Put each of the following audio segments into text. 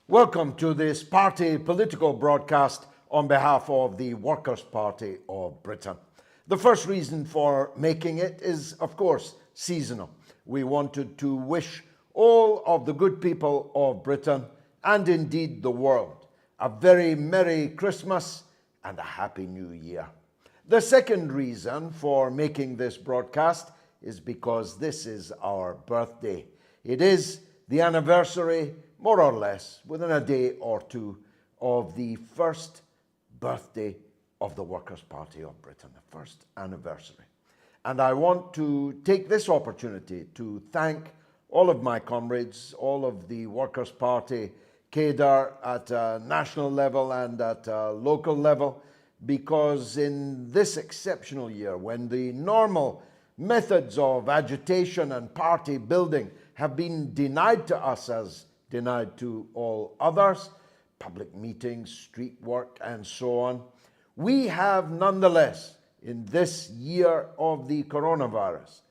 Welcome to this party political broadcast on behalf of the Workers' Party of Britain. The first reason for making it is, of course, seasonal. We wanted to wish all of the good people of Britain, and indeed the world, a very Merry Christmas and a Happy New Year. The second reason for making this broadcast is because this is our birthday. It is the anniversary, more or less, within a day or two, of the first birthday of the Workers' Party of Britain, the first anniversary. And I want to take this opportunity to thank all of my comrades, all of the Workers' Party cadre at a national level and at a local level, because in this exceptional year, when the normal methods of agitation and party building have been denied to us as denied to all others, public meetings, street work, and so on, we have nonetheless, in this year of the coronavirus,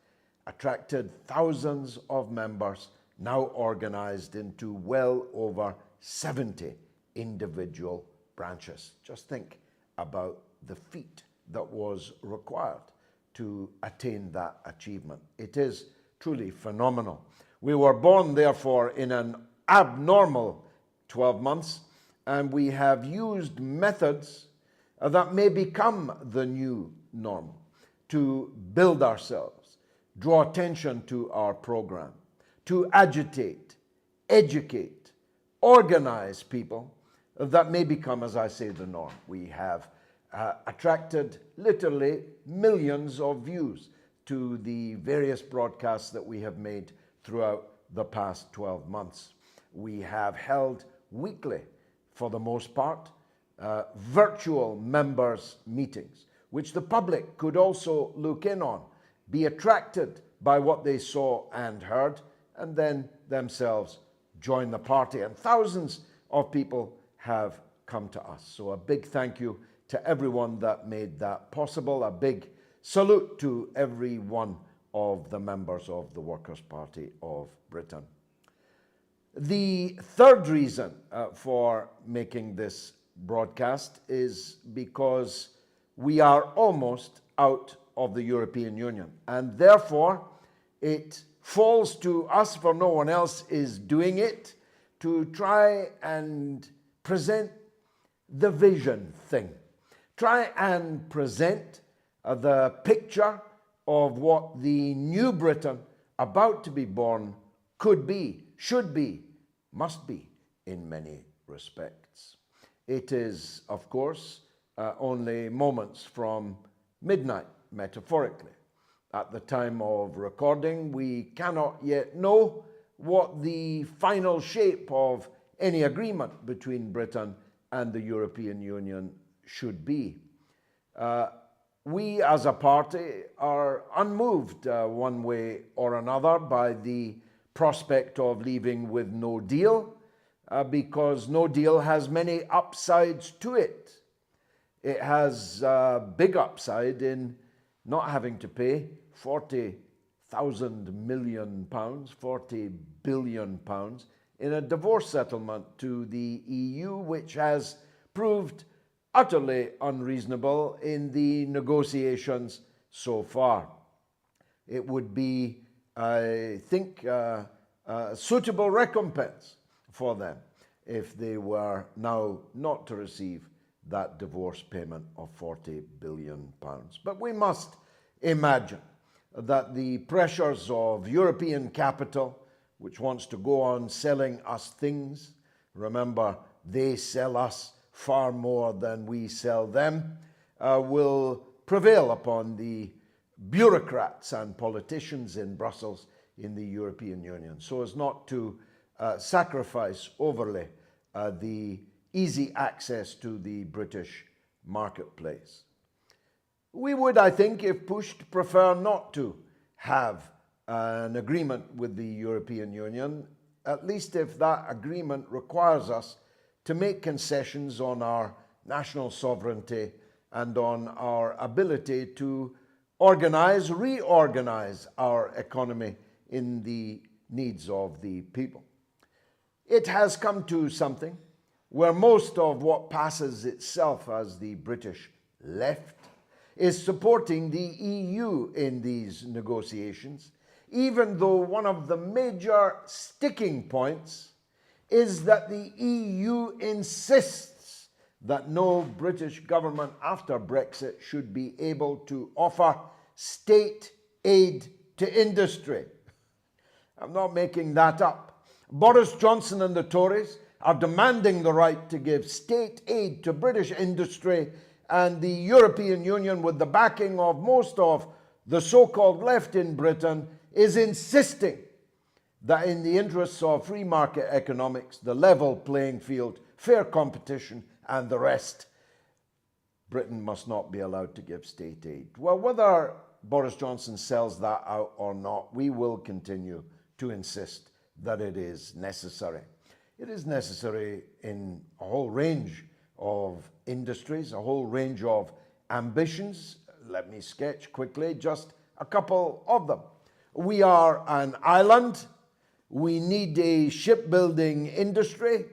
attracted thousands of members, now organized into well over 70 individual branches. Just think about the feat that was required to attain that achievement. It is truly phenomenal. We were born, therefore, in an abnormal 12 months, and we have used methods that may become the new normal to build ourselves, draw attention to our program, to agitate, educate, organize people that may become, as I say, the norm. We have attracted literally millions of views to the various broadcasts that we have made throughout the past 12 months. We have held weekly, for the most part, virtual members' meetings, which the public could also look in on, be attracted by what they saw and heard, and then themselves join the party. And thousands of people have come to us. So a big thank you to everyone that made that possible. A big salute to every one of the members of the Workers' Party of Britain. The third reason for making this broadcast is because we are almost out of the European Union, and therefore it falls to us, for no one else is doing it, to try and present the vision thing. Try and present the picture of what the new Britain about to be born could be, should be, must be in many respects. It is, of course, only moments from midnight, metaphorically. At the time of recording, we cannot yet know what the final shape of any agreement between Britain and the European Union should be. We as a party are unmoved one way or another by the prospect of leaving with no deal, because no deal has many upsides to it. It has a big upside in not having to pay £40,000 million, £40 billion in a divorce settlement to the EU, which has proved utterly unreasonable in the negotiations so far. It would be, I think, a suitable recompense for them if they were now not to receive that divorce payment of £40 billion. But we must imagine that the pressures of European capital, which wants to go on selling us things, remember, they sell us far more than we sell them, will prevail upon the bureaucrats and politicians in Brussels in the European Union, so as not to sacrifice overly the easy access to the British marketplace. We would, I think, if pushed, prefer not to have an agreement with the European Union, at least if that agreement requires us to make concessions on our national sovereignty and on our ability to organize, reorganize our economy in the needs of the people. It has come to something where most of what passes itself as the British left is supporting the EU in these negotiations, even though one of the major sticking points is that the EU insists that no British government after Brexit should be able to offer state aid to industry. I'm not making that up. Boris Johnson and the Tories are demanding the right to give state aid to British industry, and the European Union, with the backing of most of the so-called left in Britain, is insisting that in the interests of free market economics, the level playing field, fair competition, and the rest, Britain must not be allowed to give state aid. Well, whether Boris Johnson sells that out or not, we will continue to insist that it is necessary. It is necessary in a whole range of industries, a whole range of ambitions. Let me sketch quickly just a couple of them. We are an island. We need a shipbuilding industry.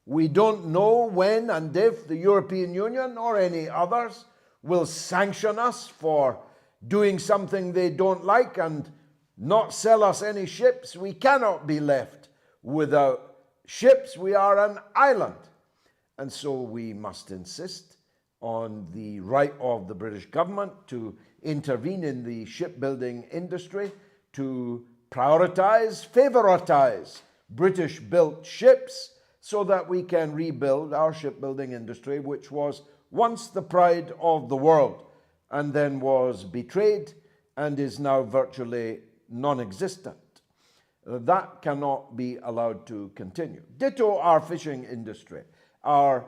We don't know when and if the European Union or any others will sanction us for doing something they don't like and not sell us any ships. We cannot be left without ships. We are an island. And so we must insist on the right of the British government to intervene in the shipbuilding industry, to prioritize, favoritize British-built ships so that we can rebuild our shipbuilding industry, which was once the pride of the world and then was betrayed and is now virtually non-existent. That cannot be allowed to continue. Ditto our fishing industry. Our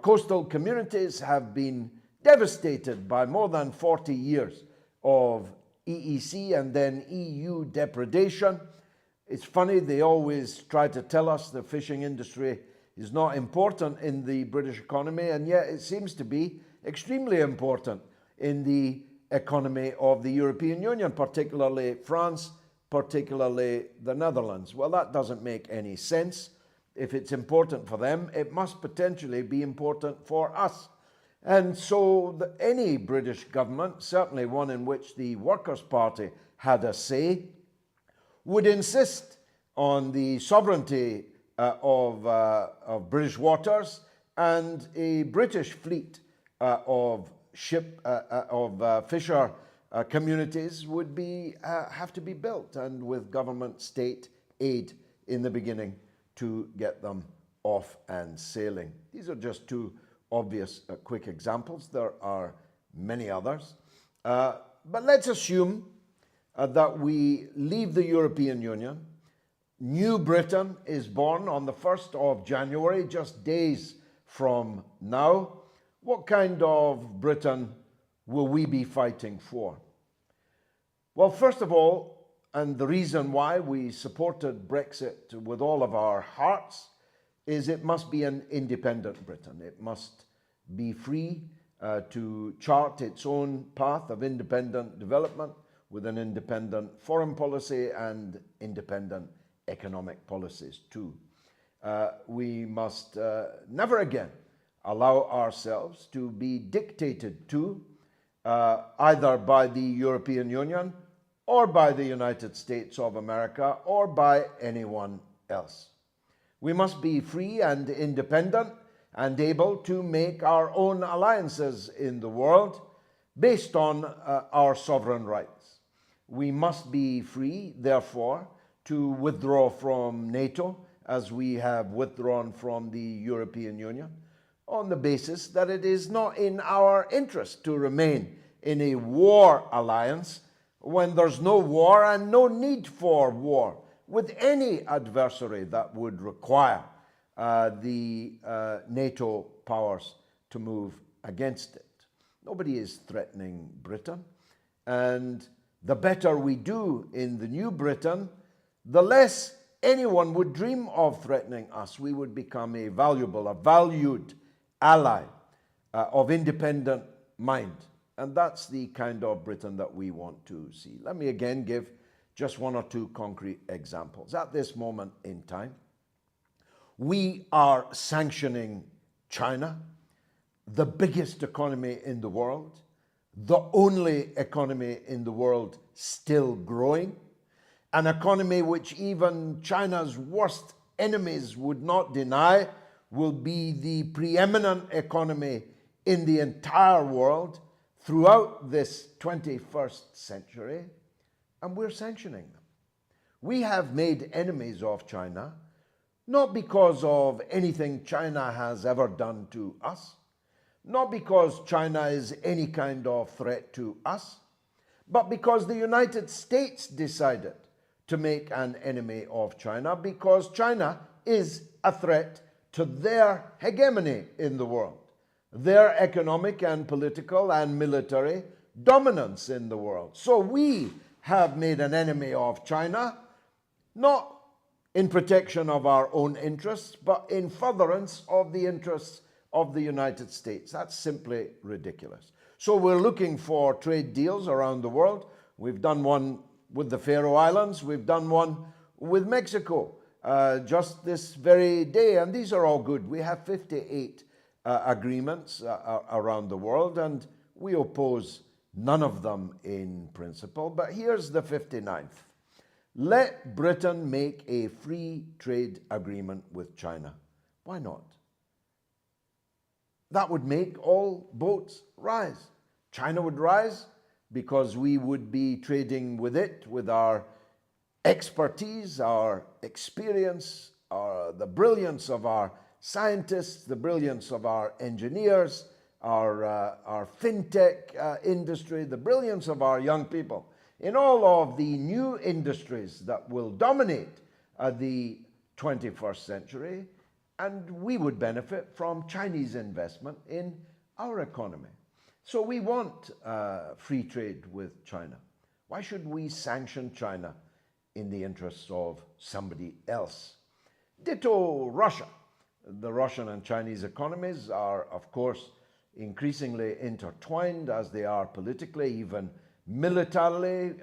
coastal communities have been devastated by more than 40 years of EEC and then EU depredation. It's funny, they always try to tell us the fishing industry is not important in the British economy, and yet it seems to be extremely important in the economy of the European Union, particularly France, particularly the Netherlands. Well, that doesn't make any sense. If it's important for them, it must potentially be important for us. And so any British government, certainly one in which the Workers' Party had a say, would insist on the sovereignty of British waters and a British fleet of fisher communities would have to be built, and with government state aid in the beginning to get them off and sailing. These are just two obvious quick examples. There are many others. But let's assume that we leave the European Union. New Britain is born on the 1st of January, just days from now. What kind of Britain will we be fighting for? Well, first of all, and the reason why we supported Brexit with all of our hearts, is it must be an independent Britain. It must be free to chart its own path of independent development with an independent foreign policy and independent economic policies too. We must never again allow ourselves to be dictated to either by the European Union or by the United States of America or by anyone else. We must be free and independent and able to make our own alliances in the world based on our sovereign rights. We must be free, therefore, to withdraw from NATO as we have withdrawn from the European Union on the basis that it is not in our interest to remain in a war alliance when there's no war and no need for war with any adversary that would require the NATO powers to move against it. Nobody is threatening Britain, and the better we do in the new Britain, the less anyone would dream of threatening us. We would become a valuable, a valued ally of independent mind. And that's the kind of Britain that we want to see. Let me again give just one or two concrete examples. At this moment in time, We are sanctioning China, the biggest economy in the world, the only economy in the world still growing, an economy which even China's worst enemies would not deny will be the preeminent economy in the entire world throughout this 21st century, and we're sanctioning them. We have made enemies of China, not because of anything China has ever done to us, not because China is any kind of threat to us, but because the United States decided to make an enemy of China, because China is a threat to their hegemony in the world, their economic and political and military dominance in the world. So we have made an enemy of China, not in protection of our own interests, but in furtherance of the interests of the United States. That's simply ridiculous. So we're looking for trade deals around the world. We've done one with the Faroe Islands. We've done one with Mexico just this very day, and these are all good. We have 58 agreements around the world, and we oppose none of them in principle. But here's the 59th. Let Britain make a free trade agreement with China. Why not? That would make all boats rise. China would rise because we would be trading with it, with our expertise, our experience, the brilliance of our scientists, the brilliance of our engineers, our fintech industry, the brilliance of our young people, in all of the new industries that will dominate the 21st century, and we would benefit from Chinese investment in our economy. So we want free trade with China. Why should we sanction China in the interests of somebody else? Ditto Russia. The Russian and Chinese economies are, of course, increasingly intertwined as they are politically, even militarily,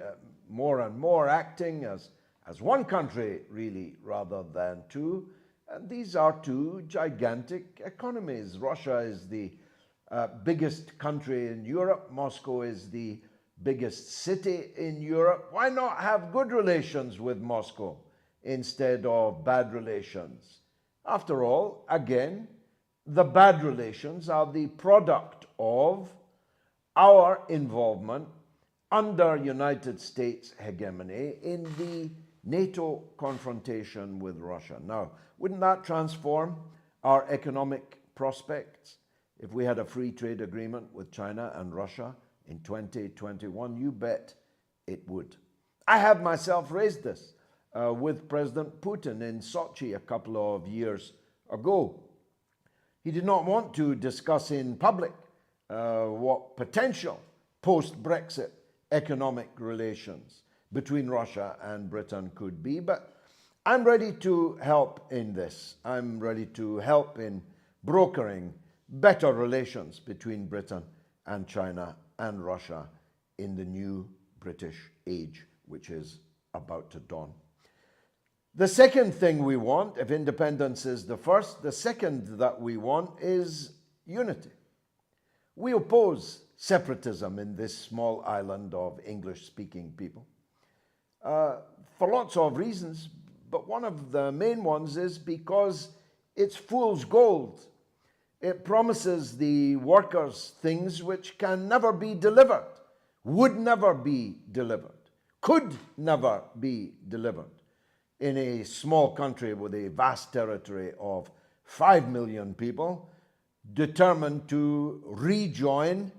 more and more acting as one country, really, rather than two. And these are two gigantic economies. Russia is the biggest country in Europe. Moscow is the biggest city in Europe. Why not have good relations with Moscow instead of bad relations? After all, again, the bad relations are the product of our involvement under United States hegemony in the NATO confrontation with Russia. Now, wouldn't that transform our economic prospects if we had a free trade agreement with China and Russia in 2021? You bet it would. I have myself raised this with President Putin in Sochi a couple of years ago. He did not want to discuss in public what potential post-Brexit economic relations between Russia and Britain could be, but I'm ready to help in this. I'm ready to help in brokering better relations between Britain and China and Russia in the new British age, which is about to dawn. The second thing we want, if independence is the first, the second that we want is unity. We oppose separatism in this small island of English-speaking people for lots of reasons, but one of the main ones is because it's fool's gold. It promises the workers things which can never be delivered, would never be delivered, could never be delivered in a small country with a vast territory of 5 million people determined to join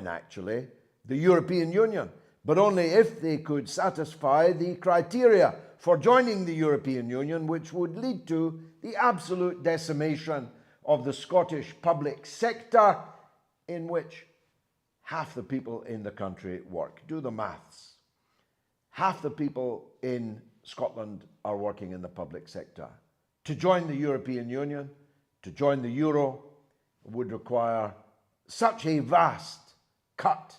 actually, the European Union, but only if they could satisfy the criteria for joining the European Union, which would lead to the absolute decimation of the Scottish public sector, in which half the people in the country work. Do the maths. Half the people in Scotland are working in the public sector. To join the European Union, to join the Euro, would require such a vast cut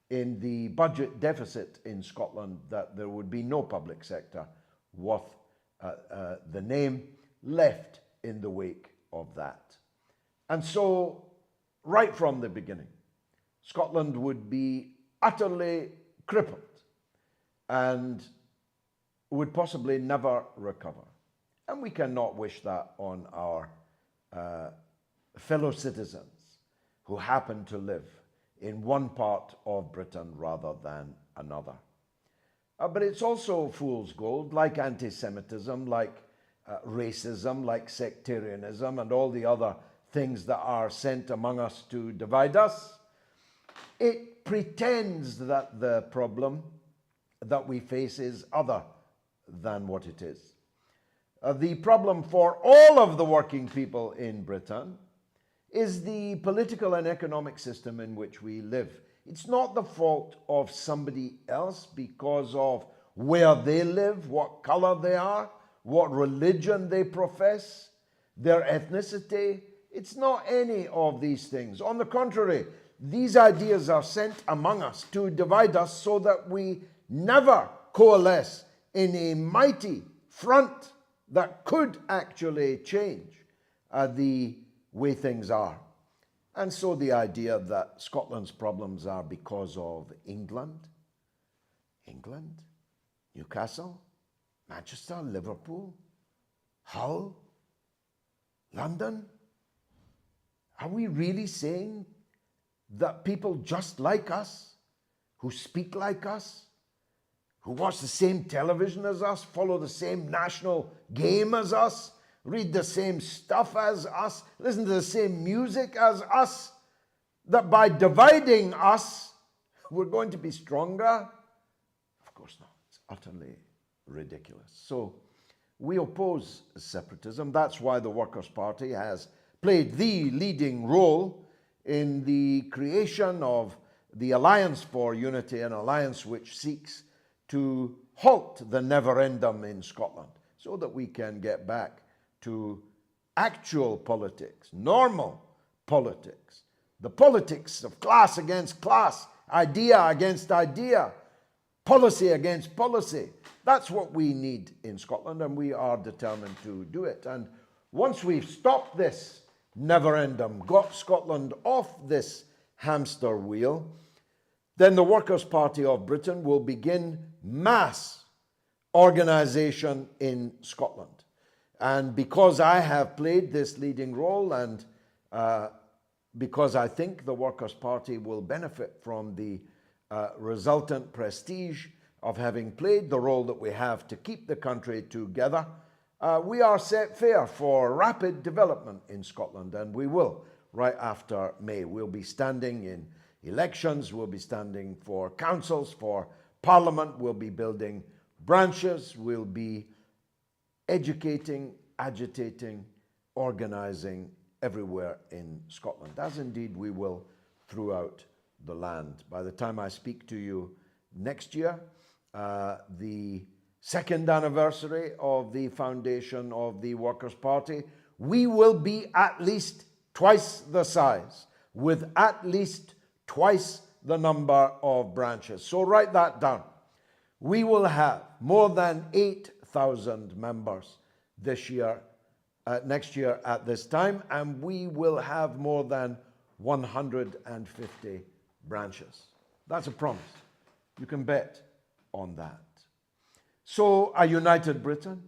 in the budget deficit in Scotland that there would be no public sector worth the name left in the wake of that. And so, right from the beginning, Scotland would be utterly crippled and would possibly never recover. And we cannot wish that on our fellow citizens who happen to live in one part of Britain rather than another. But it's also fool's gold, like anti-Semitism, like racism, like sectarianism, and all the other things that are sent among us to divide us. It pretends that the problem that we face is other than what it is. The problem for all of the working people in Britain is the political and economic system in which we live. It's not the fault of somebody else because of where they live, what color they are, what religion they profess, their ethnicity. It's not any of these things. On the contrary, these ideas are sent among us to divide us so that we never coalesce in a mighty front that could actually change the way things are. And so the idea that Scotland's problems are because of England, Newcastle, Manchester, Liverpool, Hull, London. Are we really saying that people just like us, who speak like us, who watch the same television as us, follow the same national game as us, read the same stuff as us, listen to the same music as us, that by dividing us, we're going to be stronger? Of course not. It's utterly ridiculous. So we oppose separatism. That's why the Workers' Party has played the leading role in the creation of the Alliance for Unity, an alliance which seeks to halt the neferendum in Scotland so that we can get back to actual politics, normal politics, the politics of class against class, idea against idea, policy against policy. That's what we need in Scotland, and we are determined to do it. And once we've stopped this neferendum, got Scotland off this hamster wheel, then the Workers' Party of Britain will begin mass organisation in Scotland. And because I have played this leading role, and because I think the Workers' Party will benefit from the resultant prestige of having played the role that we have to keep the country together, we are set fair for rapid development in Scotland, and we will right after May. We'll be standing in elections, we'll be standing for councils, for parliament, we'll be building branches, we'll be educating, agitating, organising everywhere in Scotland, as indeed we will throughout the land. By the time I speak to you next year, the second anniversary of the foundation of the Workers' Party, we will be at least twice the size, with at least twice the number of branches. So write that down. We will have more than 8,000 members this year, next year at this time, and we will have more than 150 branches. That's a promise. You can bet on that. So a united Britain,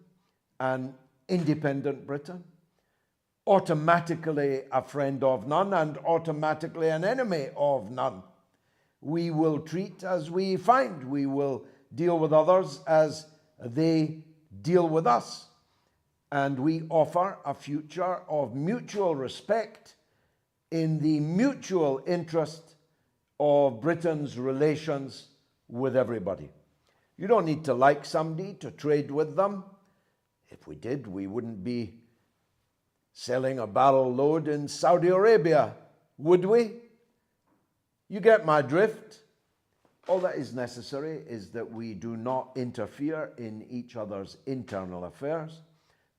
an independent Britain, automatically a friend of none and automatically an enemy of none. We will treat as we find. We will deal with others as they deal with us. And we offer a future of mutual respect in the mutual interest of Britain's relations with everybody. You don't need to like somebody to trade with them. If we did, we wouldn't be selling a barrel load in Saudi Arabia, would we? You get my drift. All that is necessary is that we do not interfere in each other's internal affairs,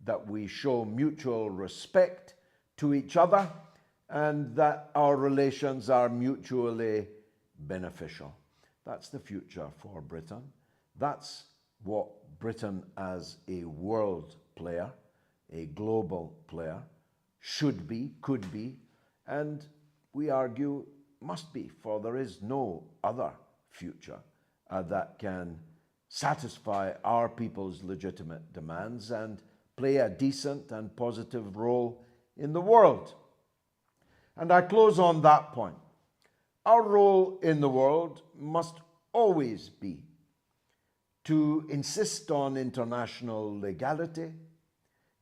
that we show mutual respect to each other, and that our relations are mutually beneficial. That's the future for Britain. That's what Britain as a world player a global player, should be, could be, and we argue must be, for there is no other future that can satisfy our people's legitimate demands and play a decent and positive role in the world. And I close on that point. Our role in the world must always be to insist on international legality,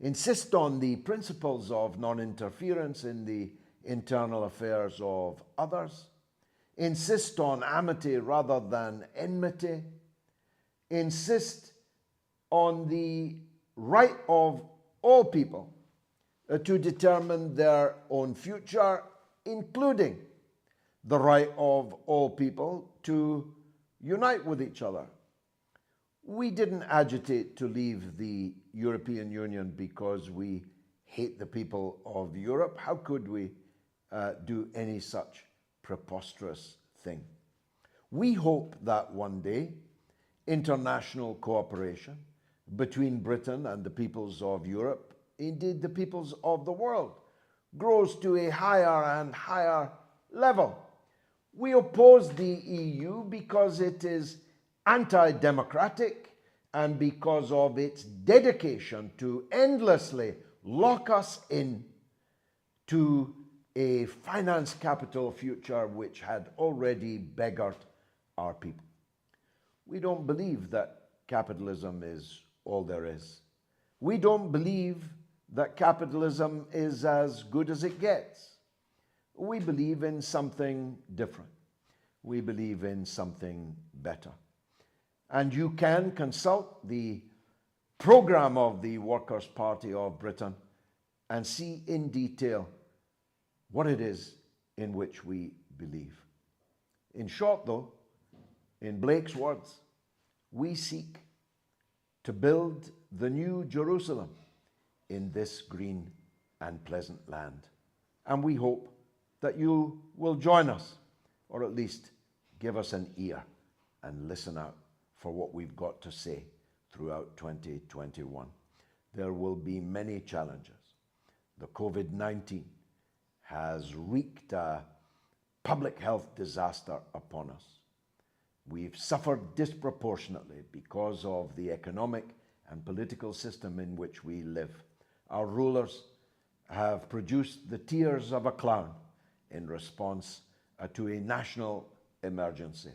insist on the principles of non-interference in the internal affairs of others, insist on amity rather than enmity, insist on the right of all people to determine their own future, including the right of all people to unite with each other. We didn't agitate to leave the European Union because we hate the people of Europe. How could we do any such preposterous thing? We hope that one day international cooperation between Britain and the peoples of Europe, indeed the peoples of the world, grows to a higher and higher level. We oppose the EU because it is anti-democratic and because of its dedication to endlessly lock us in to a finance capital future which had already beggared our people. We don't believe that capitalism is all there is. We don't believe that capitalism is as good as it gets. We believe in something different. We believe in something better. And you can consult the program of the Workers' Party of Britain and see in detail what it is in which we believe. In short, though, in Blake's words, we seek to build the new Jerusalem in this green and pleasant land. And we hope that you will join us, or at least give us an ear and listen out for what we've got to say throughout 2021. There will be many challenges. The COVID-19 has wreaked a public health disaster upon us. We've suffered disproportionately because of the economic and political system in which we live. Our rulers have produced the tears of a clown in response to a national emergency,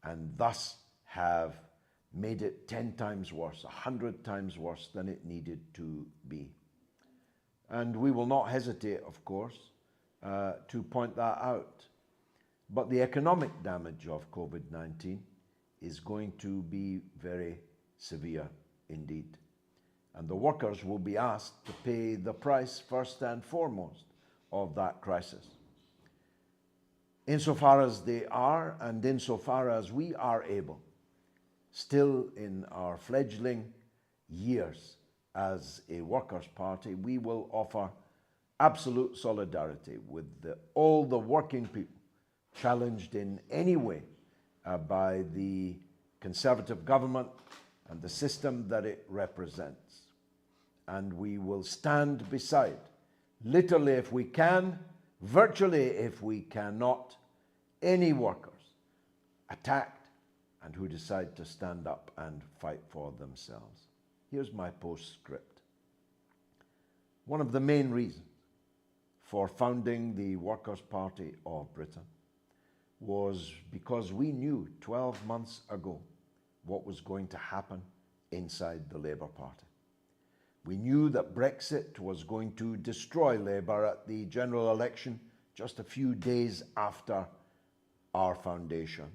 and thus have made it 10 times worse, 100 times worse than it needed to be. And we will not hesitate, of course, to point that out. But the economic damage of COVID-19 is going to be very severe indeed. And the workers will be asked to pay the price first and foremost of that crisis. Insofar as they are, and insofar as we are able, still in our fledgling years as a workers' party, we will offer absolute solidarity with all the working people challenged in any way by the Conservative government and the system that it represents. And we will stand beside, literally if we can, virtually if we cannot, any workers attacked and who decide to stand up and fight for themselves. Here's my postscript. One of the main reasons for founding the Workers' Party of Britain was because we knew 12 months ago what was going to happen inside the Labour Party. We knew that Brexit was going to destroy Labour at the general election just a few days after our foundation.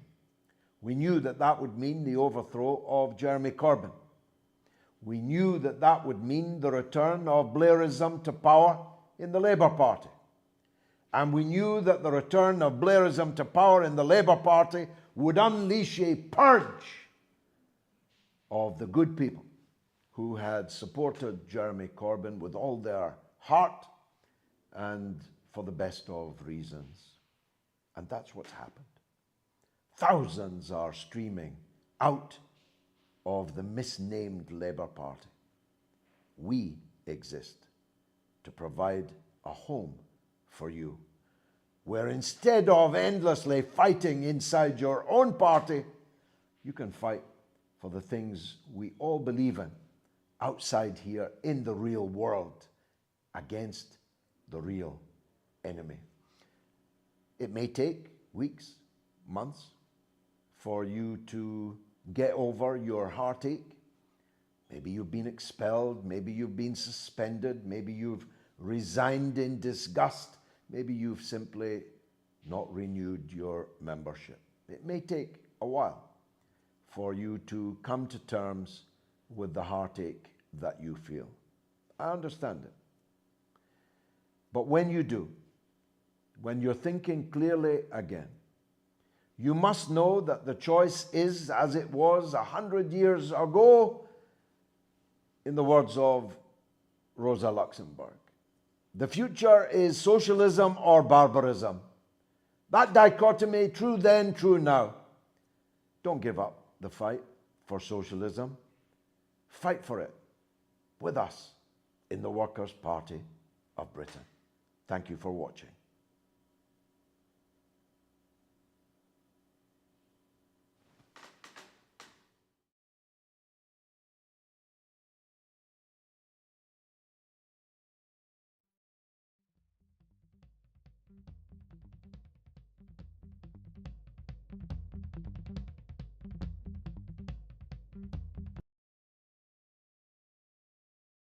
We knew that that would mean the overthrow of Jeremy Corbyn. We knew that that would mean the return of Blairism to power in the Labour Party. And we knew that the return of Blairism to power in the Labour Party would unleash a purge of the good people who had supported Jeremy Corbyn with all their heart and for the best of reasons. And that's what's happened. Thousands are streaming out of the misnamed Labour Party. We exist to provide a home for you, where instead of endlessly fighting inside your own party, you can fight for the things we all believe in outside here in the real world against the real enemy. It may take weeks, months for you to get over your heartache. Maybe you've been expelled, maybe you've been suspended, maybe you've resigned in disgust, maybe you've simply not renewed your membership. It may take a while for you to come to terms with the heartache that you feel. I understand it. But when you do, when you're thinking clearly again, you must know that the choice is as it was 100 years ago, in the words of Rosa Luxemburg. The future is socialism or barbarism. That dichotomy, true then, true now. Don't give up the fight for socialism. Fight for it with us in the Workers' Party of Britain. Thank you for watching.